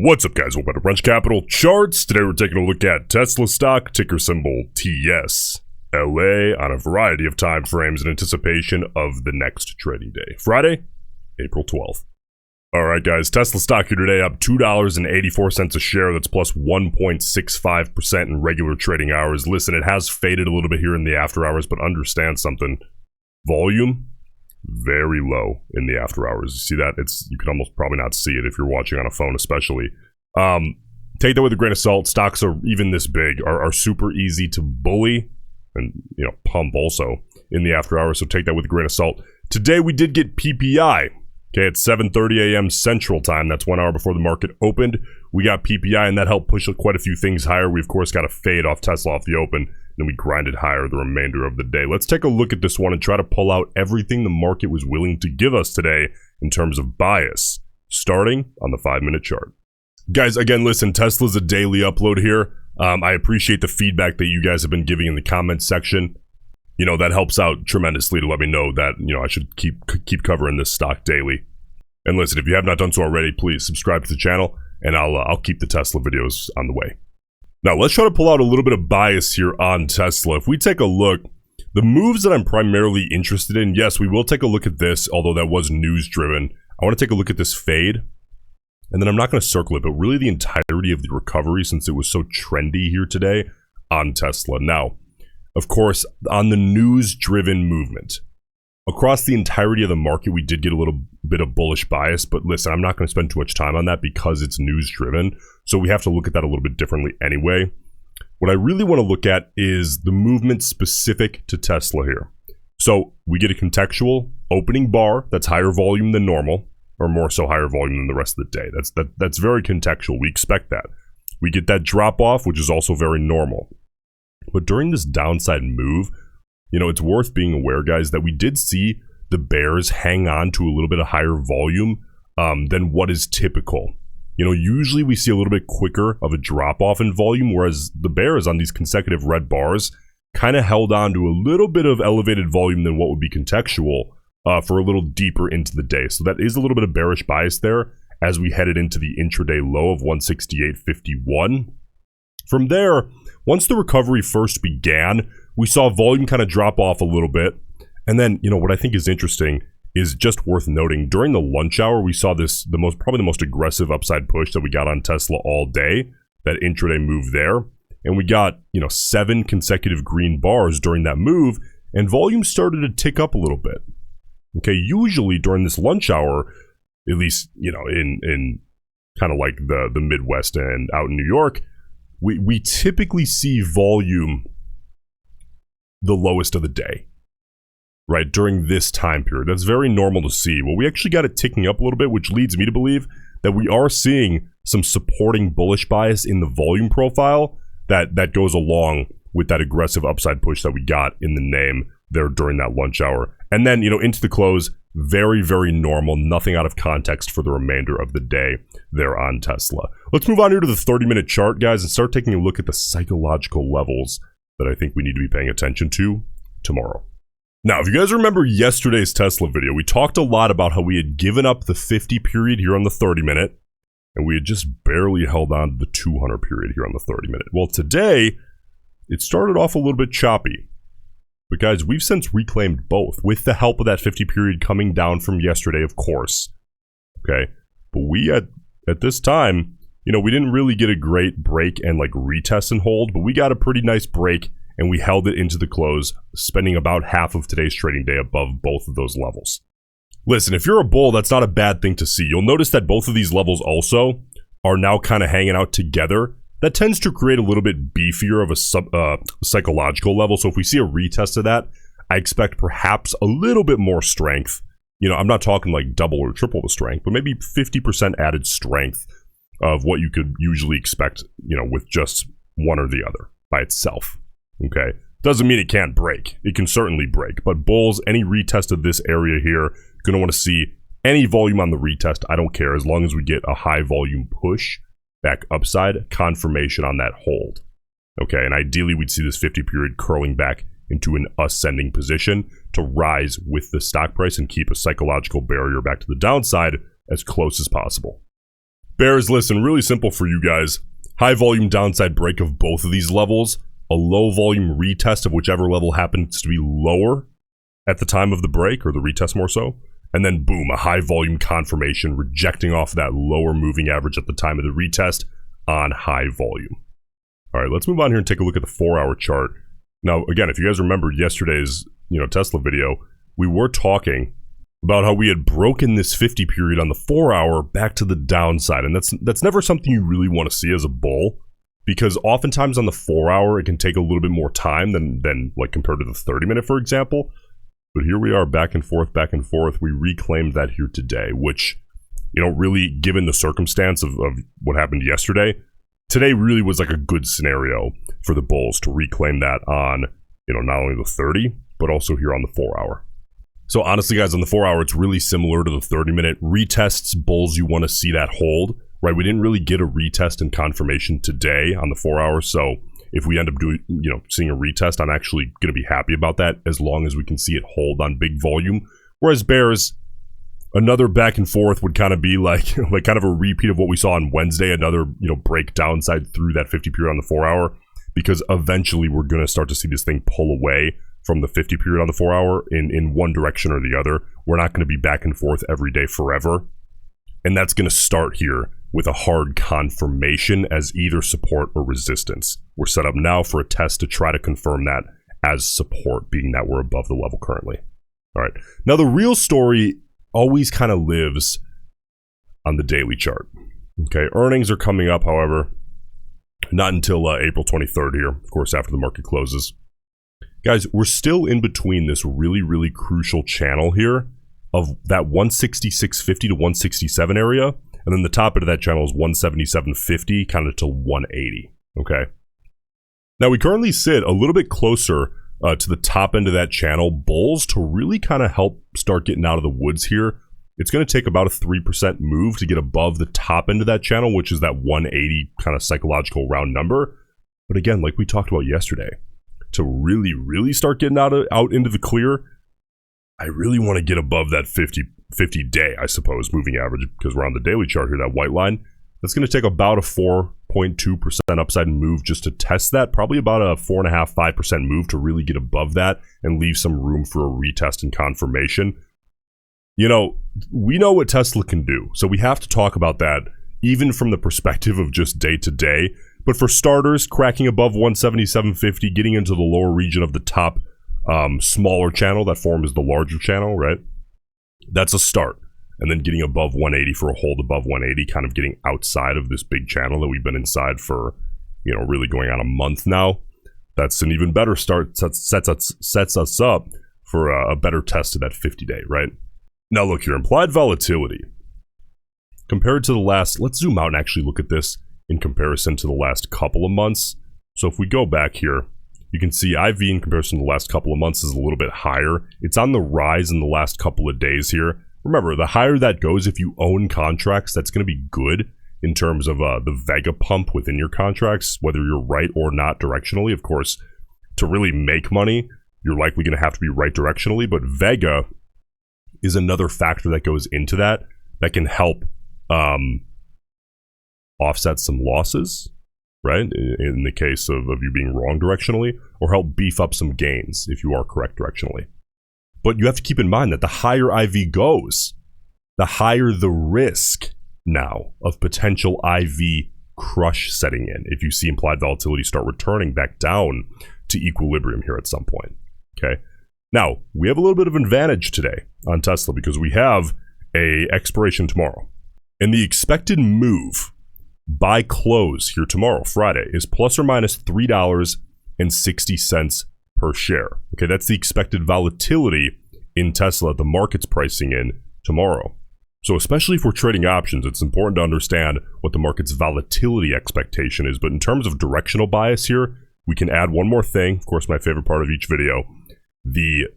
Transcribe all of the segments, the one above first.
What's up, guys? Welcome to Roensch Capital Charts. Today we're taking a look at Tesla stock, ticker symbol TSLA, on a variety of time frames in anticipation of the next trading day. Friday, April 12th. Alright guys, Tesla stock here today up $2.84 a share. That's plus 1.65% in regular trading hours. Listen, it has faded a little bit here in the after hours, but understand something. Volume, very low in the after hours. You see that? You can almost probably not see it if you're watching on a phone especially. Take that with a grain of salt. Stocks are even this big, are super easy to bully and pump also in the after hours, so take that with a grain of salt. Today we did get PPI. Okay, at 7:30 a.m. Central Time, that's 1 hour before the market opened. We got PPI, and that helped push quite a few things higher. We, of course, got a fade off Tesla off the open, and we grinded higher the remainder of the day. Let's take a look at this one and try to pull out everything the market was willing to give us today in terms of bias, starting on the 5-minute chart. Guys, again, listen, Tesla's a daily upload here. I appreciate the feedback that you guys have been giving in the comments section. That helps out tremendously to let me know that, I should keep covering this stock daily. And listen, if you have not done so already, please subscribe to the channel, and I'll keep the Tesla videos on the way. Now, let's try to pull out a little bit of bias here on Tesla. If we take a look, the moves that I'm primarily interested in, yes, we will take a look at this, although that was news-driven. I want to take a look at this fade, and then I'm not going to circle it, but really the entirety of the recovery since it was so trendy here today on Tesla. Now, of course, on the news-driven movement, across the entirety of the market, we did get a little bit of bullish bias, but listen, I'm not going to spend too much time on that because it's news-driven, so we have to look at that a little bit differently anyway. What I really want to look at is the movement specific to Tesla here. So we get a contextual opening bar that's higher volume than normal, or more so higher volume than the rest of the day. That's very contextual. We expect that. We get that drop-off, which is also very normal. But during this downside move, it's worth being aware, guys, that we did see the bears hang on to a little bit of higher volume than what is typical. Usually we see a little bit quicker of a drop-off in volume, whereas the bears on these consecutive red bars kind of held on to a little bit of elevated volume than what would be contextual for a little deeper into the day. So that is a little bit of bearish bias there as we headed into the intraday low of 168.51. From there, once the recovery first began, we saw volume kind of drop off a little bit. And then, what I think is interesting is just worth noting, during the lunch hour, we saw probably the most aggressive upside push that we got on Tesla all day, that intraday move there. And we got, 7 consecutive green bars during that move, and volume started to tick up a little bit. Okay, usually during this lunch hour, at least, in kind of like the Midwest and out in New York, we typically see volume the lowest of the day, right, during this time period. That's very normal to see. Well, we actually got it ticking up a little bit, which leads me to believe that we are seeing some supporting bullish bias in the volume profile that goes along with that aggressive upside push that we got in the name there during that lunch hour. And then, into the close, very, very normal, nothing out of context for the remainder of the day there on Tesla. Let's move on here to the 30-minute chart, guys, and start taking a look at the psychological levels that I think we need to be paying attention to tomorrow. Now, if you guys remember yesterday's Tesla video, we talked a lot about how we had given up the 50 period here on the 30-minute, and we had just barely held on to the 200 period here on the 30-minute. Well, today, it started off a little bit choppy. But guys, we've since reclaimed both, with the help of that 50 period coming down from yesterday, of course. Okay, but we at this time, we didn't really get a great break and retest and hold, but we got a pretty nice break, and we held it into the close, spending about half of today's trading day above both of those levels. Listen, if you're a bull, that's not a bad thing to see. You'll notice that both of these levels also are now kind of hanging out together. That tends to create a little bit beefier of a psychological level. So if we see a retest of that, I expect perhaps a little bit more strength. I'm not talking like double or triple the strength, but maybe 50% added strength of what you could usually expect, with just one or the other by itself. Okay. Doesn't mean it can't break. It can certainly break. But bulls, any retest of this area here, going to want to see any volume on the retest. I don't care, as long as we get a high volume push back upside, confirmation on that hold. Okay, and ideally we'd see this 50 period curling back into an ascending position to rise with the stock price and keep a psychological barrier back to the downside as close as possible. Bears, listen, really simple for you guys. High volume downside break of both of these levels, a low volume retest of whichever level happens to be lower at the time of the break, or the retest more so, and then boom, a high volume confirmation rejecting off that lower moving average at the time of the retest on high volume. All right, let's move on here and take a look at the 4-hour chart. Now, again, if you guys remember yesterday's, Tesla video, we were talking about how we had broken this 50 period on the 4-hour back to the downside, and that's never something you really want to see as a bull, because oftentimes on the 4-hour it can take a little bit more time than like compared to the 30-minute, for example. But here we are, back and forth. We reclaimed that here today, which, really given the circumstance of what happened yesterday, today really was like a good scenario for the bulls to reclaim that on, not only the 30, but also here on the 4-hour. So honestly, guys, on the 4-hour, it's really similar to the 30-minute retests. Bulls, you want to see that hold, right? We didn't really get a retest and confirmation today on the 4-hour, so if we end up doing, seeing a retest, I'm actually going to be happy about that as long as we can see it hold on big volume. Whereas bears, another back and forth would kind of be like kind of a repeat of what we saw on Wednesday, another, break downside through that 50 period on the 4-hour, because eventually we're going to start to see this thing pull away from the 50 period on the 4-hour in one direction or the other. We're not going to be back and forth every day forever. And that's going to start here with a hard confirmation as either support or resistance. We're set up now for a test to try to confirm that as support, being that we're above the level currently. All right. Now, the real story always kind of lives on the daily chart. Okay. Earnings are coming up, however, not until April 23rd here, of course, after the market closes. Guys, we're still in between this really, really crucial channel here of that 166.50 to 167 area. And then the top end of that channel is 177.50, kind of to 180, okay? Now, we currently sit a little bit closer to the top end of that channel. Bulls, to really kind of help start getting out of the woods here, it's going to take about a 3% move to get above the top end of that channel, which is that 180 kind of psychological round number. But again, like we talked about yesterday, to really, really start getting out into the clear, I really want to get above that 50 day, I suppose, moving average, because we're on the daily chart here, that white line. That's going to take about a 4.2% upside move just to test that. Probably about a 4.5%, 5% move to really get above that and leave some room for a retest and confirmation. We know what Tesla can do, so we have to talk about that, even from the perspective of just day to day. But for starters, cracking above 177.50, getting into the lower region of the top smaller channel that forms the larger channel, right? That's a start. And then getting above 180 for a hold above 180, kind of getting outside of this big channel that we've been inside for, really going on a month now. That's an even better start. Sets us up for a better test of that 50-day, right? Now look here, implied volatility. Compared to the last, let's zoom out and actually look at this in comparison to the last couple of months. So if we go back here, you can see IV in comparison to the last couple of months is a little bit higher. It's on the rise in the last couple of days here. Remember, the higher that goes, if you own contracts, that's going to be good in terms of the Vega pump within your contracts, whether you're right or not directionally. Of course, to really make money, you're likely going to have to be right directionally, but Vega is another factor that goes into that can help offset some losses, right? In the case of you being wrong directionally, or help beef up some gains if you are correct directionally. But you have to keep in mind that the higher IV goes, the higher the risk now of potential IV crush setting in if you see implied volatility start returning back down to equilibrium here at some point, okay? Now, we have a little bit of an advantage today on Tesla because we have a expiration tomorrow. And the expected move by close here tomorrow, Friday, is plus or minus $3.60 per share. Okay, that's the expected volatility in Tesla the market's pricing in tomorrow. So especially if we're trading options, it's important to understand what the market's volatility expectation is. But in terms of directional bias here, we can add one more thing. Of course, my favorite part of each video, the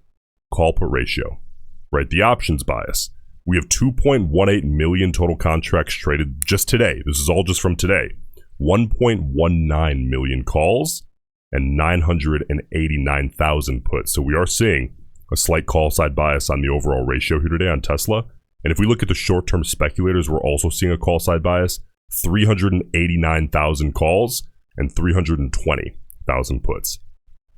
call put ratio, right? The options bias. We have 2.18 million total contracts traded just today. This is all just from today. 1.19 million calls and 989,000 puts. So we are seeing a slight call side bias on the overall ratio here today on Tesla. And if we look at the short-term speculators, we're also seeing a call side bias. 389,000 calls, and 320,000 puts.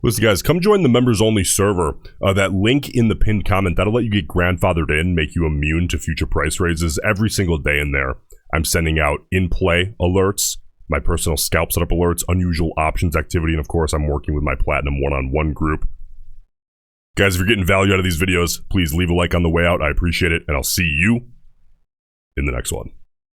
Listen, guys, come join the members-only server. That link in the pinned comment, that'll let you get grandfathered in, make you immune to future price raises. Every single day in there, I'm sending out in-play alerts, my personal scalp setup alerts, unusual options activity, and of course, I'm working with my Platinum one-on-one group. Guys, if you're getting value out of these videos, please leave a like on the way out. I appreciate it, and I'll see you in the next one.